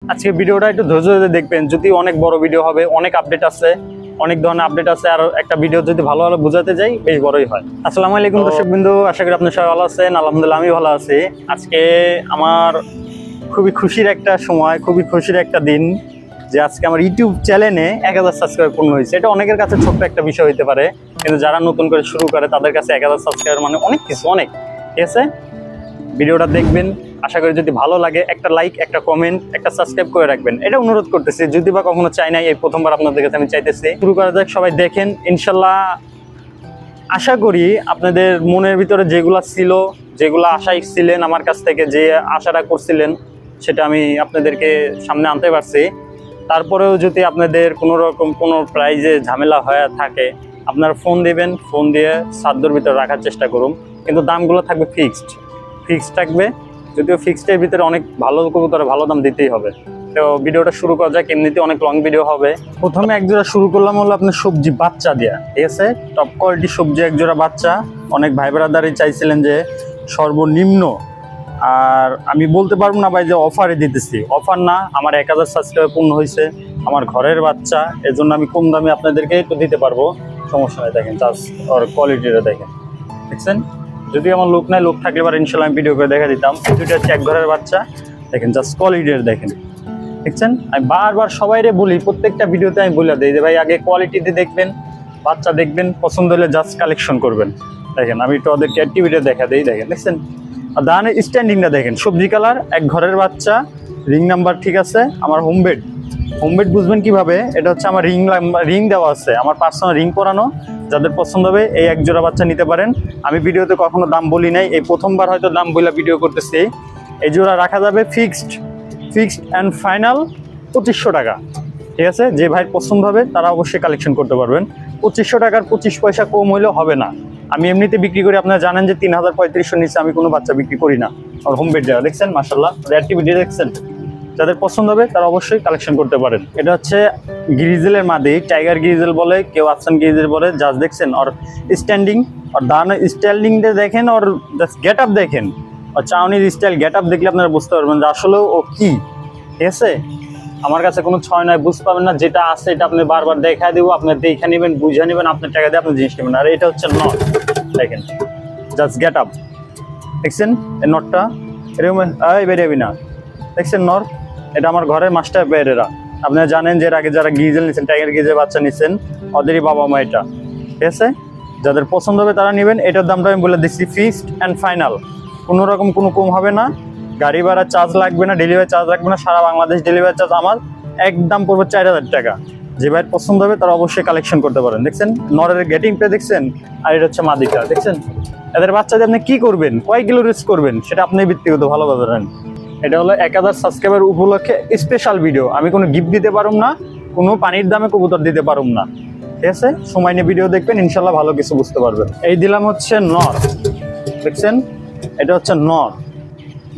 আজকে ভিডিওটা একটু ধৈর্য ধরে দেখবেন, যদি অনেক বড় ভিডিও হবে, অনেক আপডেট আছে, অনেক ধরনের আপডেট আছে, আর একটা ভিডিও যদি ভালো ভালো বোঝাতে যাই বেশ বড়ই হয়। আসসালামু আলাইকুম দর্শকবৃন্দু, আশা করি আপনি সবাই ভালো আছেন। আলহামদুলিল্লাহ আমি ভালো আছি। আজকে আমার খুবই খুশির একটা সময়, খুবই খুশির একটা দিন যে আজকে আমার ইউটিউব চ্যানেলে 1000 সাবস্ক্রাইবার পূর্ণ হয়েছে। এটা অনেকের কাছে ছোট্ট একটা বিষয় হতে পারে, কিন্তু যারা নতুন করে শুরু করে তাদের কাছে 1000 সাবস্ক্রাইবার মানে অনেক কিছু, অনেক। ঠিক আছে, ভিডিওটা দেখবেন, আশা করি যদি ভালো লাগে একটা লাইক, একটা কমেন্ট, একটা সাবস্ক্রাইব করে রাখবেন, এটা অনুরোধ করতেছি। যদি বা কখনো চাই নাই, এই প্রথমবার আপনাদের কাছে আমি চাইতেছি। শুরু করা যাক, সবাই দেখেন ইনশাল্লাহ। আশা করি আপনাদের মনের ভিতরে যেগুলা ছিল, যেগুলা আশাই ছিলেন আমার কাছ থেকে, যে আশাটা করছিলেন, সেটা আমি আপনাদেরকে সামনে আনতে পারছি। তারপরেও যদি আপনাদের কোনো রকম কোনো প্রাইজে ঝামেলা হয়ে থাকে, আপনারা ফোন দিবেন, ফোন দিয়ে সাধ্যর ভিতরে রাখার চেষ্টা করুন, কিন্তু দামগুলো থাকবে ফিক্সড থাকবে। যদিও ফিক্সডের ভিতরে অনেক ভালো কবুতরে ভালো দাম দিতেই হবে। তো ভিডিওটা শুরু করা যাক, এমনিতে অনেক লং ভিডিও হবে। প্রথমে একজোড়া শুরু করলাম হলো আপনার সবজি বাচ্চা দেওয়া। ঠিক আছে, টপ কোয়ালিটি সবজি একজোড়া বাচ্চা। অনেক ভাই ব্রাদারই চাইছিলেন যে সর্বনিম্ন, আর আমি বলতে পারবো না ভাই যে অফারে দিতেছি, অফার না, আমার 1000 সাবস্ক্রাইবার পূর্ণ হয়েছে, আমার ঘরের বাচ্চা, এজন্য আমি কম দামে আপনাদেরকে একটু দিতে পারবো, সমস্যা নেই। দেখেন জাস্ট ওর কোয়ালিটিটা দেখেন, দেখছেন। যদি আমার লোক নাই, লোক থাকলে এবার ইনশাল্লাহ আমি ভিডিও করে দেখা দিতাম। দুইটা হচ্ছে এক ঘরের বাচ্চা, দেখেন জাস্ট কোয়ালিটির দেখেন, দেখছেন। আমি বারবার সবাইরে বলি, প্রত্যেকটা ভিডিওতে আমি বলে দিই যে ভাই আগে কোয়ালিটিতে দেখবেন, বাচ্চা দেখবেন, পছন্দ হলে জাস্ট কালেকশন করবেন। দেখেন আমি একটু ওদের অ্যাক্টিভিটি দেখা দিই, দেখেন, দেখছেন। আর দানের স্ট্যান্ডিংটা দেখেন, সবজি কালার, এক ঘরের বাচ্চা, রিং নাম্বার ঠিক আছে। আমার হোম বেড বুঝবেন কিভাবে, এটা হচ্ছে আমার রিং দেওয়া আছে, আমার পার্সোনাল রিং পরানো। যাদের পছন্দ হবে এই এক জোড়া বাচ্চা নিতে পারেন। আমি ভিডিওতে কখনো দাম বলি নাই, এই প্রথমবার হয়তো দাম বইলা ভিডিও করতেছি। এই জোড়া রাখা যাবে ফিক্সড অ্যান্ড ফাইনাল 2500 টাকা। ঠিক আছে, যে ভাই পছন্দ হবে তারা অবশ্যই কালেকশন করতে পারবেন। 2500 টাকার 25 পয়সা কম হইলেও হবে না। আমি এমনিতে বিক্রি করি, আপনারা জানেন যে 3035 নিচে আমি কোনো বাচ্চা বিক্রি করি না। আর হোম বেড দেওয়া, দেখছেন মাশাআল্লাহ, অ্যাক্টিভিটি দেখছেন। যাদের পছন্দ হবে তারা অবশ্যই কালেকশন করতে পারেন। এটা হচ্ছে গ্রিজেলের মাদি, টাইগার গ্রিজেল বলে, কেউ আফসান গ্রিজেল বলে। জাস্ট দেখছেন ওর স্ট্যান্ডিং, আর দানের স্টাইলিংটা দেখেন, ওর জাস্ট গেট আপ দেখেন, আর চাউনির স্টাইল গেট আপ দেখলে আপনারা বুঝতে পারবেন যে আসলেও ও কি। ঠিক আছে, আমার কাছে কোনো ছয় নয়, বুঝতে পারবেন না। যেটা আছে এটা আপনি বারবার দেখা দেবো, আপনি দেখে নেবেন, বুঝে নেবেন, আপনার টাকা দিয়ে আপনি জিনিস নেবেন। আর এটা হচ্ছে নট, দেখেন জাস্ট গেট আপ, দেখছেন এই নটটা এরকম বেরিয়ে না, দেখছেন নর। এটা আমার ঘরের মাস্টার পেয়ারেরা। আপনারা জানেন যে এর আগে যারা গিজেল নিচ্ছেন, টাইগার গিজেল বাচ্চা নিচ্ছেন, ওদেরই বাবা মা এটা। ঠিক আছে, যাদের পছন্দ হবে তারা নেবেন। এটার দামটা আমি বলে দিচ্ছি ফিক্সড অ্যান্ড ফাইনাল, কোনো রকম কোনো কম হবে না। গাড়ি ভাড়া চার্জ লাগবে না, ডেলিভারি চার্জ লাগবে না, সারা বাংলাদেশ ডেলিভারি চার্জ আমার একদম পড়বে 4000 টাকা। যে ভাই পছন্দ হবে তারা অবশ্যই কালেকশন করতে পারেন। দেখছেন নরের গেটিংটা দেখছেন, আর এটা হচ্ছে মাদিটা, দেখছেন। এদের বাচ্চাদের আপনি কি করবেন, কয় কিলো রিস্ক করবেন, সেটা আপনি ব্যক্তিগত ভালোভাবে জানেন। এটা হলো 1000 সাবস্ক্রাইবার উপলক্ষে স্পেশাল ভিডিও। আমি কোনো গিফট দিতে পারুম না, কোনো পানির দামে কবুতর দিতে পারুম না। ঠিক আছে, সময় নিয়ে ভিডিও দেখবেন, ইনশাল্লাহ ভালো কিছু বুঝতে পারবেন। এই দিলাম হচ্ছে নর, দেখছেন, এটা হচ্ছে নর,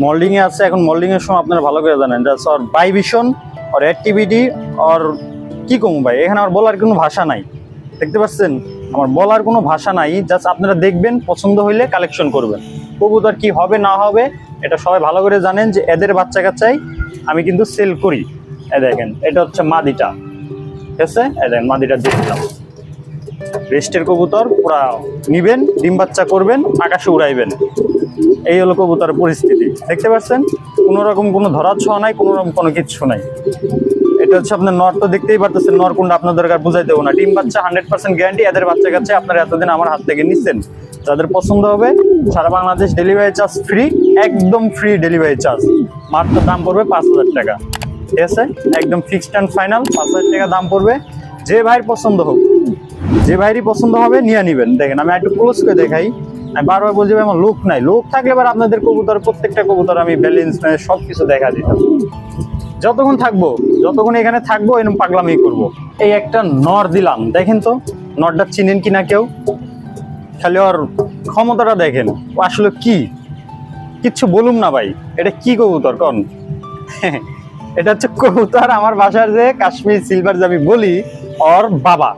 মল্ডিং এ আছে। এখন মল্ডিং এর সময় আপনারা ভালো করে জানেন জাস্ট ওর ভাইব্রেশন, ওর অ্যাক্টিভিটি, ওর কি কম ভাই, এখানে আমার বলার কোনো ভাষা নাই। দেখতে পাচ্ছেন, আমার বলার কোনো ভাষা নাই। জাস্ট আপনারা দেখবেন, পছন্দ হইলে কালেকশন করবেন। কবুতর কি হবে না হবে এটা সবাই ভালো করে জানেন, যে এদের বাচ্চা কাচ্চাই আমি কিন্তু সেল করি। দেখেন এটা হচ্ছে মাদিটা, ঠিক আছে, দেখেন মাদিটা দিয়ে দিলাম। রেস্টের কবুতর পুরা নিবেন, ডিম বাচ্চা করবেন, আকাশে উড়াইবেন। এই হলো কবুতরের পরিস্থিতি, দেখতে পাচ্ছেন। কোনো রকম কোনো ধরার ছোঁয়া নাই, কোনো রকম কোনো কিচ্ছু নাই। এটা হচ্ছে আপনার নর, তো দেখতেই পারতেছেন নর কোনটা, আপনার দরকার বুঝাই দেবো না। ডিম বাচ্চা 100% গ্যারান্টি। এদের বাচ্চা কাছে আপনারা এতদিন আমার হাত থেকে নিচ্ছেন। যাদের পছন্দ হবে সারা বাংলাদেশ ডেলিভারি চার্জ ফ্রি, একদম ফ্রি ডেলিভারি চার্জ। মাত্র দাম পড়বে 5000 টাকা। ঠিক আছে, একদম ফিক্সড অ্যান্ড ফাইনাল 5000 টাকা দাম পড়বে। যে ভাইয়ের পছন্দ হোক, যে ভাইয়েরই পছন্দ হবে নিয়ে নিবেন। দেখেন আমি একটু ক্লোজ করে দেখাই, আমি বারবার বলছি আমার লোক নাই, লোক থাকলে এবার আপনাদের কবুতর, প্রত্যেকটা কবুতর আমি ব্যালেন্স সব কিছু দেখা দিতাম। যতক্ষণ থাকবো, যতক্ষণ এখানে থাকবো এরকম পাগলামি করবো। এই একটা নর দিলাম, দেখেন তো নরটা চিনেন কিনা কেউ, খালি ওর ক্ষমতাটা দেখেন। ও আসলে কি, কিচ্ছু বলুম না ভাই, এটা কি কবুতর কন? এটা হচ্ছে কবুতর আমার বাসার যে কাশ্মীর সিলভার, যে আমি বলি ওর বাবা,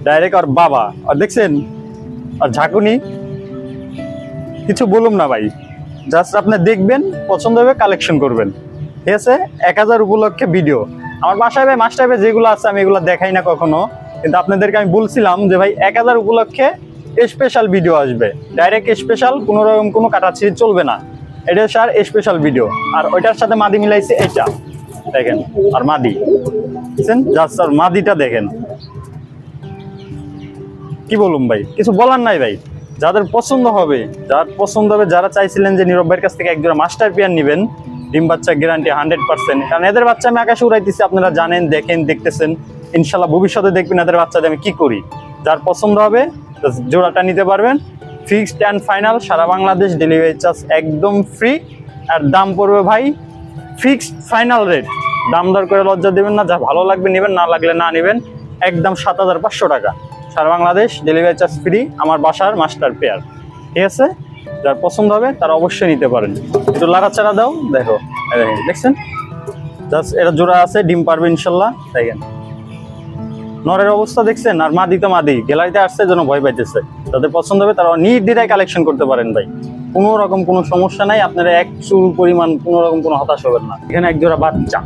ডাইরেক্ট ওর বাবা। আর দেখছেন আর ঝাঁকুনি, কিছু বলুম না ভাই, জাস্ট আপনি দেখবেন, পছন্দ হবে কালেকশন করবেন। ঠিক আছে, 1000 উপলক্ষে ভিডিও। আমার বাসায় ভাই মাস টাইপে যেগুলো আছে আমি এগুলো দেখাই না কখনো, কিন্তু আপনাদেরকে আমি বলছিলাম যে ভাই 1000 উপলক্ষে স্পেশাল ভিডিও আসবে, ডাইরেক্ট স্পেশাল, কোনো রকম কোনো কাটাছিড়ি চলবে না। এটা স্যার স্পেশাল ভিডিও। আর ওইটার সাথে মাদি মিলাইছে এটা দেখেন, আর মাদি বুঝছেন, জাস্ট আর মাদিটা দেখেন। কি বলুন ভাই, কিছু বলার নাই ভাই। যাদের পছন্দ হবে, যারা চাইছিলেন যে নীরব ভাইয়ের কাছ থেকে একজোড়া মাস্টার পেয়ার নেবেন, ডিম বাচ্চা গ্যারান্টি 100%, কারণ এদের বাচ্চা আমি আকাশে উড়াইতেছি, আপনারা জানেন, দেখেন, দেখতেছেন, ইনশাল্লাহ ভবিষ্যতে দেখবেন এদের বাচ্চা দিয়ে আমি কি করি। যার পছন্দ হবে জোড়াটা নিতে পারবেন, ফিক্সড অ্যান্ড ফাইনাল, সারা বাংলাদেশ ডেলিভারি চার্জ একদম ফ্রি। আর দাম পড়বে ভাই ফিক্সড ফাইনাল রেট, দাম দর করে লজ্জা দেবেন না, যা ভালো লাগবে নেবেন, না লাগলে না নেবেন, একদম 7500 টাকা, সারা বাংলাদেশ ডেলিভারি চার্জ ফ্রি, আমার বাসার মাস্টার পেয়ার। ঠিক আছে, যার পছন্দ হবে তারা অবশ্যই নিতে পারেন। একটু লাড়াচাড়া দাও, দেখো, দেখছেন, জাস্ট এটা জোড়া আছে, ডিম পারবে ইনশাল্লাহ। দেখেন নরের অবস্থা দেখছেন, আর মাদি তো মাদি, গ্যালারিতে আসছে যেন ভয় পাইতেছে। যাদের পছন্দ হবে তারা নির্দ্বিধায় কালেকশন করতে পারেন ভাই, কোনো রকম কোনো সমস্যা নাই, আপনারা এক চুল পরিমাণ কোনো রকম কোনো হতাশ হবেন না। এখানে এক জোড়া বাচ্চা,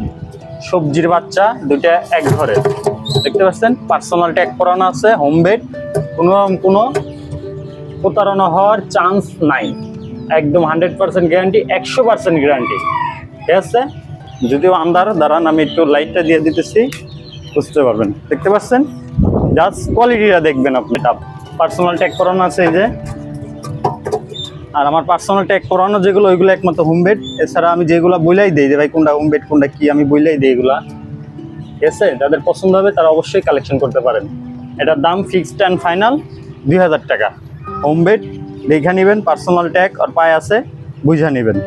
সবজির বাচ্চা, দুইটা এক ঘরে, দেখতে পাচ্ছেন, পার্সোনাল ট্যাগ করানো আছে, হোম বেড, কোনো রকম কোনো প্রতারণা হওয়ার চান্স নাই, একদম 100% গ্যারান্টি, 100% গ্যারান্টি। ঠিক আছে, যদিও আন্ধার, দাঁড়ান আমি একটু লাইটটা দিয়ে দিতেছি, বুঝতে পারবেন। দেখতে পাচ্ছেন, জাস্ট কোয়ালিটিটা দেখবেন আপনি। পার্সোনাল ট্যাগ করানো আছে এই যে, আর আমার পার্সোনাল ট্যাগ করানো যেগুলো ওইগুলো একমাত্র হোম বেড, এছাড়া আমি যেগুলো বইলাই দিই যে ভাই কোনটা হোম বেড কোনটা কি, আমি বইলাই দিই এগুলা। ঠিক আছে, যাদের পছন্দ হবে তারা অবশ্যই কালেকশন করতে পারেন। এটার দাম ফিক্সড অ্যান্ড ফাইনাল 2000 টাকা, হোম বেড দেখে নেবেন, পার্সোনাল ট্যাগ আর পায়ে আছে, বুঝে নেবেন,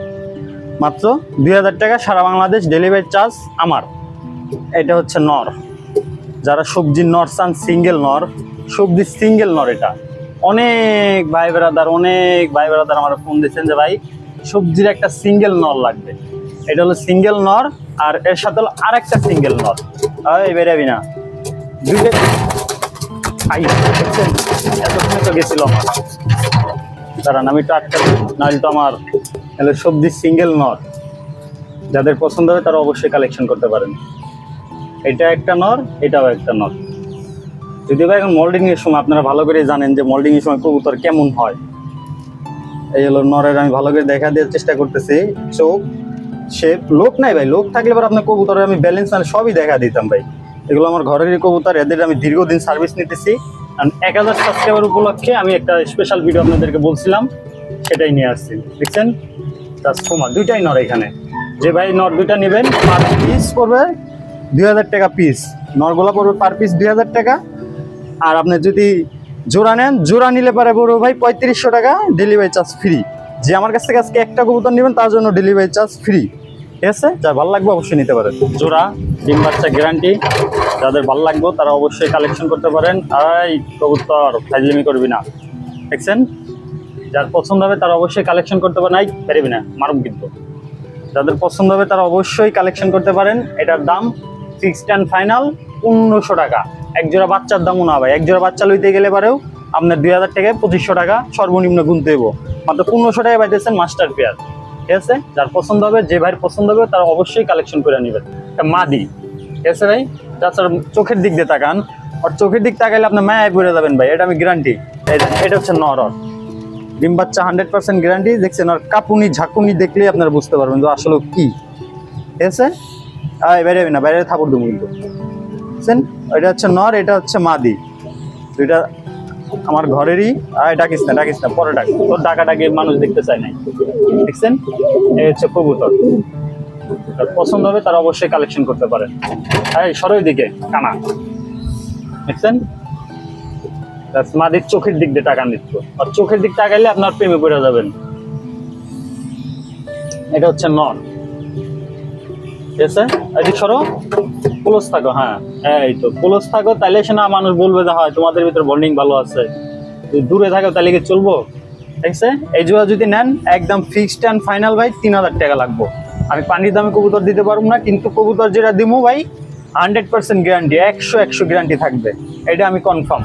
মাত্র 2000 টাকা, সারা বাংলাদেশ ডেলিভারি চার্জ আমার। এটা হচ্ছে নর, যারা সবজির নর চান, সিঙ্গেল নর, সবজির সিঙ্গেল নর, এটা অনেক ভাই বেড়াদার আমার ফোন দিচ্ছেন যে ভাই সবজির একটা সিঙ্গেল নর লাগবে। এটা হলো সিঙ্গেল নর, আর এর সাথে হলো আরেকটা সিঙ্গেল নর। এই বেরাবি না, দুইটা দেখছেন, এতক্ষণে তো গেছিল আমার, কারণ আমি তো আটকা, নাহলে তো আমার হলো সবজির সিঙ্গেল নর। যাদের পছন্দ হবে তারা অবশ্যই কালেকশন করতে পারেন। এটা একটা নর, এটাও একটা নর। যদিও এখন মোল্ডিং এর সময় আপনারা ভালো করে জানেন যে মোল্ডিং এর সময় কবুতর কেমন হয়। এই হলো নরের, আমি ভালো করে দেখা দেওয়ার চেষ্টা করতেছি, চোখ, শেপ, লোক নাই ভাই, লোক থাকলে পর আপনার কবুতরের আমি ব্যালেন্স মানে সবই দেখা দিতাম ভাই। এগুলো আমার ঘরেরই কবুতর, এদের আমি দীর্ঘদিন সার্ভিস নিতেছি। 1000 সাবস্ক্রাইবার উপলক্ষে আমি একটা স্পেশাল ভিডিও আপনাদেরকে বলছিলাম, সেটাই নিয়ে আসছি। দেখছেন, দুইটাই নর এখানে। যে ভাই নর দুইটা নেবেন, পার পিস পড়বে 2000 টাকা পিস, নরগুলা পড়বে পার পিস 2000 টাকা। আর আপনি যদি জোড়া নেন, জোড়া নিলে পারে বড় ভাই 3500 টাকা, ডেলিভারি চার্জ ফ্রি। যে আমার কাছ থেকে আজকে একটা কবুতর নেবেন তার জন্য ডেলিভারি চার্জ ফ্রি। ঠিক আছে, যার ভালো লাগবে অবশ্যই নিতে পারেন। জোড়া ডিম বাচ্চা গ্যারান্টি, যাদের ভালো লাগবে তারা অবশ্যই কালেকশন করতে পারেন। আর কবুতর ফাইজলামি করবি না, দেখছেন, যার পছন্দ হবে তারা অবশ্যই কালেকশন করতে পারেন। পারবি না মারুম, কিন্তু যাদের পছন্দ হবে তারা অবশ্যই কালেকশন করতে পারেন। এটার দাম ফিক্সড অ্যান্ড ফাইনাল 1500 টাকা। এক জোড়া বাচ্চার দামও না ভাই, এক জোড়া বাচ্চা লইতে গেলে পারেও আপনার 2000 টাকায় 2500 টাকা সর্বনিম্ন গুনতে দেবো, মাত্র 1500 টাকায় পাইতেছেন মাস্টার পেয়ার। ঠিক আছে, যার পছন্দ হবে, যে ভাইয়ের পছন্দ হবে তারা অবশ্যই কালেকশন করে নেবেন। মাদি, ঠিক আছে ভাই, তাছাড়া চোখের দিক দিয়ে তাকান, আর চোখের দিক তাকাইলে আপনার মায়ায় পড়ে যাবেন ভাই, এটা আমি গ্যারান্টি। এটা হচ্ছে নর, ডিম বাচ্চা 100% গ্যারান্টি। দেখছেন, আর কাপুনি ঝাঁকুনি দেখলেই আপনারা বুঝতে পারবেন যে আসলে কি। ঠিক আছে, বাইরে না, বাইরে থাপড় দেবো কিন্তু। বুঝছেন, এটা হচ্ছে নর, এটা হচ্ছে মাদি, দুইটা আমার ঘরেরই। ডাকিস না, পরে ডাক, তোর ডাকাটাকে মানুষ দেখতে চায় নাই। দেখছেন, এই হচ্ছে কবুতর। পছন্দ হবে তারা অবশ্যই কালেকশন করতে পারেন। সরই দিকে কানা, দেখছেন, মাদির চোখের দিক দিয়ে টাকা নিচ্ছ, আর চোখের দিক তাকাইলে আপনার প্রেমে পড়ে যাবেন। এটা হচ্ছে নর, ঠিক আছে, এদিক সরো, ক্লোজ থাকো। হ্যাঁ, এই তো ক্লোজ থাকো, তাইলে সে না মানুষ বলবে যে হয় তোমাদের ভিতরে বন্ডিং ভালো আছে। দূরে থাকো তাহলে কি চলবো? দেখছে, এই জোড়া যদি নেন একদম ফিক্সড অ্যান্ড ফাইনাল ভাই 3000 টাকা লাগবো। আমি পানির দামে কবুতর দিতে পারবো না, কিন্তু কবুতর যেটা দিবো ভাই 100% গ্যারান্টি, 100 গ্যারান্টি থাকবে, এটা আমি কনফার্ম।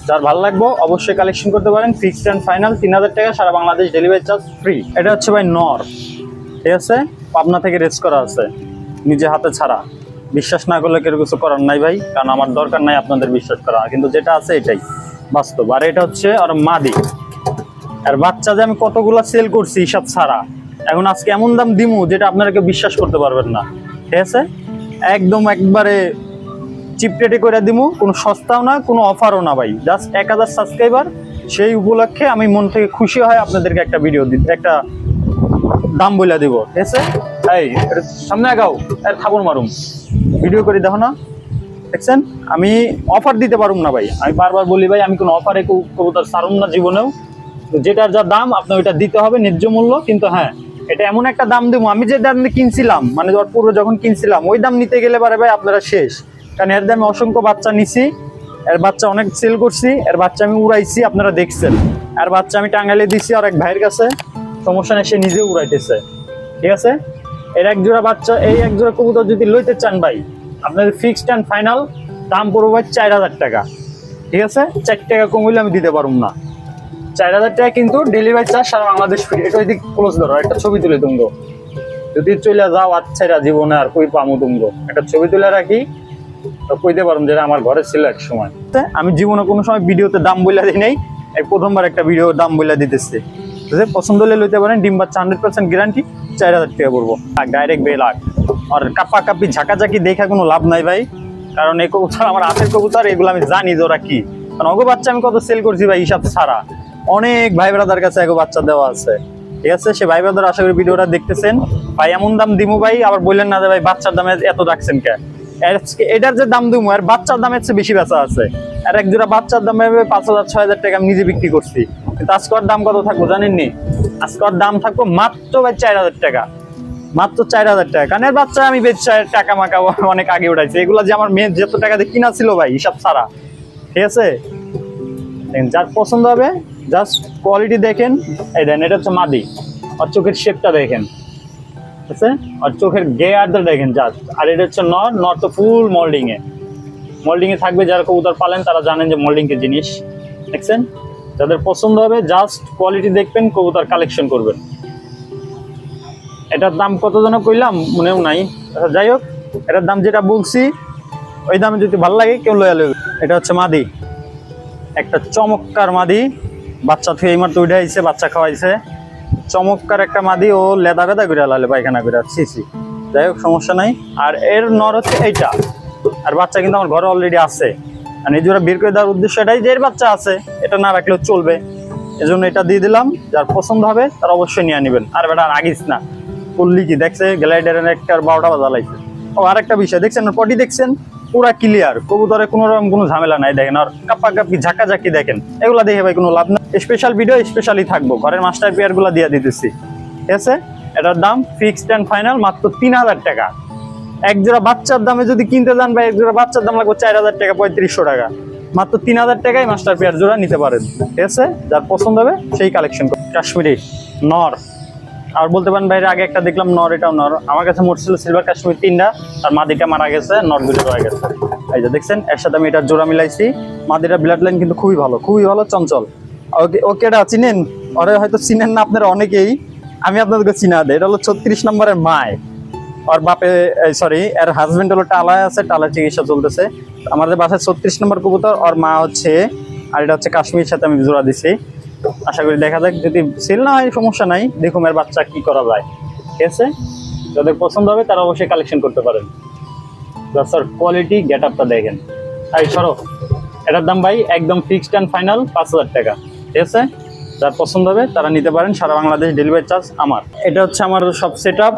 যার ভালো লাগবো অবশ্যই কালেকশন করতে পারেন। ফিক্সড অ্যান্ড ফাইনাল 3000 টাকা, সারা বাংলাদেশ ডেলিভারি চার্জ ফ্রি। এটা হচ্ছে ভাই নর, ঠিক আছে, পাবনা থেকে রেস করা আছে। নিজে হাতে ছাড়া। বিশ্বাস না করলে কেউ কিছু করার নাই ভাই, কারণ আমার দরকার নাই আপনাদের বিশ্বাস করা, কিন্তু যেটা আছে এটাই বাস্তব। আর এটা হচ্ছে আর মাদি, আর বাচ্চা যে আমি কতগুলা সেল করছি হিসাব ছাড়া। এখন আজকে এমন দাম দিমু যেটা আপনারা কেউ বিশ্বাস করতে পারবেন না, ঠিক আছে? একদম একবারে চিপ রেটে করে দিমু, কোনো সস্তাও না, কোনো অফারও না ভাই। জাস্ট 1000 সাবস্ক্রাইবার, সেই উপলক্ষে আমি মন থেকে খুশি হয় আপনাদেরকে একটা ভিডিও একটা দাম বইলা দিব, ঠিক আছে? এই সামনে আগাও, আর খাবার মারুম ভিডিও করে দেখো না, দেখছেন? আমি অফার দিতে পারুম না ভাই, আমি বারবার বলি ভাই আমি কোনো অফারে কবুতর ছাড়ুম না জীবনেও। যেটার যা দাম আপনার ওইটা দিতে হবে, ন্যায্য মূল্য। কিন্তু হ্যাঁ, এটা এমন একটা দাম দেবো আমি যে দাম কিনছিলাম, মানে পূর্বে যখন কিনছিলাম ওই দাম নিতে গেলে পারে ভাই আপনারা শেষ। কারণ এর দামে অসংখ্য বাচ্চা নিছি, এর বাচ্চা অনেক সেল করছি, এর বাচ্চা আমি উড়াইছি, আপনারা দেখছেন। আর বাচ্চা আমি টাঙ্গাইলে দিছি আর এক ভাইয়ের কাছে, সমস্যা নেই, সে নিজে উড়াইতেছে, ঠিক আছে? এর এক জোড়া বাচ্চা, এই এক জোড়া কবুতর যদি লইতে চান ভাই, আপনাদের ফিক্সড অ্যান্ড ফাইনাল দাম পড়বে ভাই 4000 টাকা, ঠিক আছে? 4 টাকা কম হইলে আমি দিতে পারুম না। 4000 টাকা কিন্তু ডেলিভারি চার্জ সারা বাংলাদেশ ফ্রি। এটা ওইদিক ক্লোজ ধরো, একটা ছবি তুলে তুমগো, যদি চলে যাও আচ্ছা জীবনে আর কই পামু তুমগো, একটা ছবি তুলে রাখি তো কইতে পারুম যে আমার ঘরে ছিল এক সময়। আমি জীবনে কোনো সময় ভিডিওতে দাম বইলা দিই নাই, এই প্রথমবার একটা ভিডিও দাম বইলা দিতেছে। পছন্দ হলে লইতে পারেন, ডিম বাচ্চা 100% গ্যারান্টি, 4000 টাকা পড়বো ডাইরেক্ট বেলাক। আর কাপা কাপি ঝাঁকাঝাঁকি দেখা কোনো লাভ নাই ভাই, কারণ এই কবুতর আমার হাতের কবুতর, এগুলো আমি জানি যে ওরা কি। কারণ অগো বাচ্চা আমি কত সেল করছি ভাই হিসাব ছাড়া, অনেক ভাই ব্রাদার কাছে এগো বাচ্চা দেওয়া আছে, ঠিক আছে? সে ভাই ব্রাদার আশা করি ভিডিওটা দেখতেছেন। ভাই এমন দাম দিমু ভাই, আবার বললেন না যে ভাই বাচ্চার দামে এত রাখছেন কে। এটার যে দাম দিমু আর বাচ্চার দামের চেয়ে বেশি বেচা আছে। আর এক জোড়া বাচ্চার দামে 5000-6000 টাকা আমি নিজে বিক্রি করছি, কিন্তু আজকের দাম কত থাকবো জানেননি? আজকের দাম থাকবো মাত্র ভাই 4000 টাকা, মাত্র 4000 টাকা। কারণ এর বাচ্চা আমি বেশ টাকা মাকা অনেক আগে উঠাইছি, এগুলো যে আমার মেয়ে যত টাকা দিয়ে কিনা ছিল ভাই হিসাব ছাড়া, ঠিক আছে? যার পছন্দ হবে জাস্ট কোয়ালিটি দেখেন, এই দেন এটা হচ্ছে মাদি, আর চোখের শেপটা দেখেন, ঠিক আছে? আর চোখের গেয়ারটা দেখেন জাস্ট। আর এটা হচ্ছে নর তো ফুল মোল্ডিং এ থাকবে। যারা কবুতর পালেন তারা জানেন যে মোল্ডিং এর জিনিস, দেখছেন? যাদের পছন্দ হবে জাস্ট কোয়ালিটি দেখবেন, কবুতর কালেকশন করবেন। এটার দাম কত যেন কইলাম মনেও নাই, যাই হোক এটার দাম যেটা বলছি ওই দামে যদি ভালো লাগে কেউ লয়া লইবে। এটা হচ্ছে মাদি, একটা চমৎকার মাদি, বাচ্চা থেকে এইমাত্র উঠে আইছে, বাচ্চা খাওয়াইছে, চমৎকার একটা মাদি। ও লেদা বেদা করে লালে পায়খানা করে ছিছি, যাই হোক সমস্যা নাই। আর এর নর হচ্ছে এইটা, আর বাচ্চা কিন্তু আমার ঘরে অলরেডি আছে। আর এই জোড়া বের করে দেওয়ার উদ্দেশ্য এটাই যে এর বাচ্চা আছে, এটা না রাখলেও চলবে, এজন্য এটা দিয়ে দিলাম। যার পছন্দ হবে তার অবশ্যই নিয়ে নেবেন। আর বেটা রাগিস না, করলি কি দেখছে গ্লাইডারের একটা 12টা বাজা লাগছে। ও আরেকটা বিষয় দেখছেন, পটি দেখছেন পুরা ক্লিয়ার, কবুতরে কোনো রকম কোনো ঝামেলা নাই। দেখেন আর কাপ্পা কাপ্পি ঝাঁকাঝাঁকি দেখেন, এগুলা দেখে ভাই কোনো লাভ না। স্পেশাল ভিডিও স্পেশালি থাকবো, ঘরের মাস্টার পেয়ার গুলা দিয়ে দিতেছি, ঠিক আছে? এটার দাম ফিক্সড অ্যান্ড ফাইনাল মাত্র 3000 টাকা। এক জোড়া বাচ্চার দামে যদি কিনতে যান ভাই, এক জোড়া বাচ্চার দাম লাগবে 4000 টাকা, 3500 টাকা। মাত্র 3000 টাকায় মাস্টার পেয়ার জোড়া নিতে পারেন, ঠিক আছে? যার পছন্দ হবে সেই কালেকশন করুন। কাশ্মীরি নর, আর বলতে পারেন বাইরে আগে একটা দেখলাম নর, এটাও নর। আমার কাছে মোট ছিল সিলভার কাশ্মীর 3টা, আর মাদিটা মারা গেছে, নর 2টা রয়ে গেছে। এই যে দেখছেন, এর সাথে আমি এটার জোড়া মিলাইছি। মাদিটা ব্লাড লাইন কিন্তু খুবই ভালো, চঞ্চল। ওকে এটা চিনেন, ওরে হয়তো চিনেন না আপনারা অনেকেই, আমি আপনাদেরকে চিনা দেয়। এটা হলো 36 নম্বরের মায়, ওর বাপে সরি এর হাজবেন্ড হলো টালায় আছে, টালার চিকিৎসা চলতেছে। আমাদের বাসায় 36 নম্বর কবুতর, ওর মা হচ্ছে, আর এটা হচ্ছে কাশ্মীরের সাথে আমি জোড়া দিছি। আশা করি দেখা যাক, যদি সেল না হয় সমস্যা নাই, দেখুন এর বাচ্চা কি করা যায়, ঠিক আছে? যাদের পছন্দ হবে তারা অবশ্যই কালেকশন করতে পারেন। স্যার কোয়ালিটি গেট আপটা দেখেন। এই সরো, এটার দাম ভাই একদম ফিক্সড অ্যান্ড ফাইনাল 5000 টাকা, ঠিক আছে? যার পছন্দ হবে তারা নিতে পারেন, সারা বাংলাদেশ ডেলিভারি চার্জ আমার। এটা হচ্ছে আমার সব সেট আপ।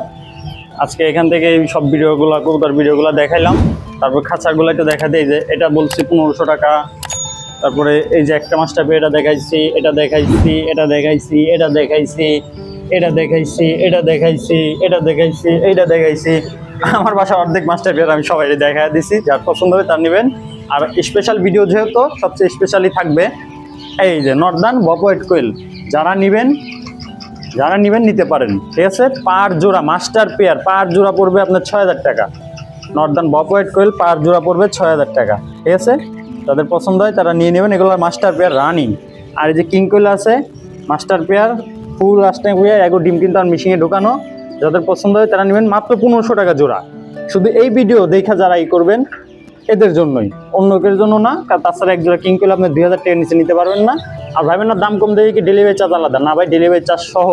আজকে এখান থেকে এই সব ভিডিওগুলো, কবুতর ভিডিওগুলো দেখাইলাম। তারপর খাঁচাগুলো একটু দেখা দেয়, যে এটা বলছি 1500 টাকা। তারপরে এই যে একটা মাস্টার পেয়ে এটা দেখাইছি, এটা দেখাইছি, এটা দেখাইছি, এটা দেখাইছি, এটা দেখাইছি, এটা দেখাইছি, এটা দেখাইছি, এইটা দেখাইছি। আমার বাসা অর্ধেক মাস্টার পেয়ার আমি সবাই দেখা দিছি, যার পছন্দ হবে তার নেবেন। আর স্পেশাল ভিডিও যেহেতু সবচেয়ে স্পেশালি থাকবে এই যে নর্দার্ন বপওয়েট কোয়েল, যারা নেবেন নিতে পারেন, ঠিক আছে? পার জোড়া মাস্টার পেয়ার পার জোড়া পড়বে আপনার 6000 টাকা। নর্দার্ন বপওয়েট কোয়েল পার জোড়া পড়বে 6000 টাকা, ঠিক আছে? তাদের পছন্দ হয় তারা নিয়ে নেবেন, এগুলো মাস্টার পেয়ার রানিং। আর এই যে কিং কোয়েল আছে মাস্টার পেয়ার ফুল রাস্টায় হয়ে এগো ডিম কিন্তু আর মেশিনে ঢোকানো, যাদের পছন্দ হয় তারা নেবেন মাত্র 1500 টাকা জোড়া। শুধু এই ভিডিও দেখা যারা করবেন এদের জন্যই, অন্য কেউ জন্য না। তাছাড়া একজোড়া কিং করলে আপনি 2000 টাকা নিচে নিতে পারবেন না। আর ভাইবেন না দাম কম দিয়ে কি ডেলিভারি চার্জ আলাদা, না ভাই ডেলিভারি চার্জ সহ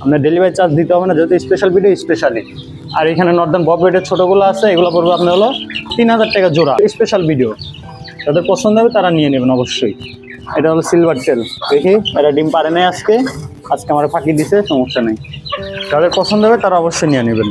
আপনার ডেলিভারি চার্জ দিতে হবে না, যেহেতু স্পেশাল ভিডিও স্পেশালি। আর এখানে নর্দার্ন বব রেটের ছোটোগুলো আছে, এগুলো পড়বে আপনার হলো 3000 টাকা জোড়া, স্পেশাল ভিডিও। যাদের পছন্দ হবে তারা নিয়ে নেবেন অবশ্যই। এটা হলো সিলভার টেল, দেখি এটা ডিম পারে নাই আজকে আমার ফাঁকি দিছে, সমস্যা নেই। যাদের পছন্দ হবে তারা অবশ্যই নিয়ে নেবেন।